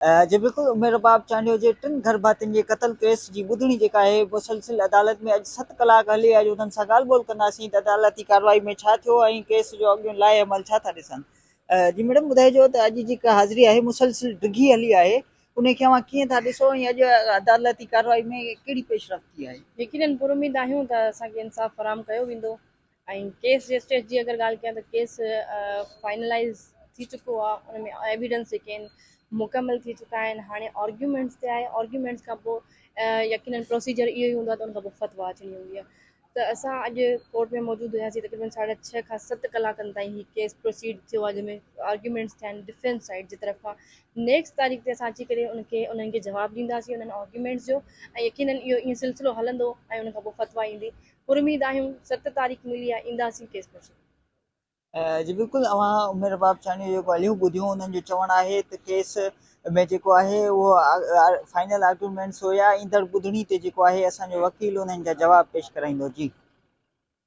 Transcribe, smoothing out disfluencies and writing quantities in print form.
जी बिल्कुल उमेर बाब चांडियो जे टिन घर भातियुनि जे क़त्ल केस जी ॿुधणी जेका आहे मुसलसिल अदालत में अॼु 7 कलाक हली। अॼु उन्हनि सां ॻाल्हि ॿोल कंदासीं त अदालती कार्रवाई में छा थियो ऐं केस जो अॻियां लाइ अमल छा था ॾिसनि। जी मैडम ॿुधाइजो त अॼु जेका हाज़िरी आहे मुसलसिल डिघी हली आहे, उन खे अव्हां कीअं था ॾिसो ऐं अॼु अदालती कार्रवाई में कहिड़ी पेशरफ़ थी आहे? यकीनन पुर उम्मीद आहियूं त असांखे इंसाफ़ फराहम कयो वेंदो ऐं केस जे स्टेज जी अगरि ॻाल्हि कयां त केस फाइनलाइज़ थी चुको आहे। उन में एविडेंस जेके आहिनि मुकमल थी चुका आहिनि। हाणे आर्ग्यूमेंट्स ते आहे। आर्ग्यूमेंट्स खां पोइ यकीनन प्रोसीजर इहो ई हूंदो आहे त उन खां पोइ फतवा अचणी हूंदी आहे। त असां अॼु कोर्ट में मौजूदु हुयासीं तक़रीबन 6:30 खां 7 कलाकनि ताईं ही केस प्रोसीड थियो आहे, जंहिंमें आर्ग्यूमेंट्स थिया आहिनि डिफेंस साइड जी तरफ़ खां। नेक्स्ट तारीख़ ते असां अची करे उन्हनि खे जवाबु ॾींदासीं उन्हनि आर्ग्यूमेंट्स जो, ऐं यकीनन इहो ईअं सिलसिलो हलंदो ऐं उन खां पोइ फतवा ईंदी। पुर उम्मीद आहियूं 7 तारीख़ मिली आहे, ईंदासीं केस प्रोसीड। जी बिल्कुलु अव्हां उमेर बाब चांडियो जेको ॻाल्हियूं ॿुधियूं उन्हनि जो चवणु आहे त केस में जेको आहे उहो फाइनल आर्ग्यूमेंट्स हुया। ईंदड़ ॿुधणी ते जेको आहे असांजो वकील उन्हनि जा जवाब पेश कराईंदो। जी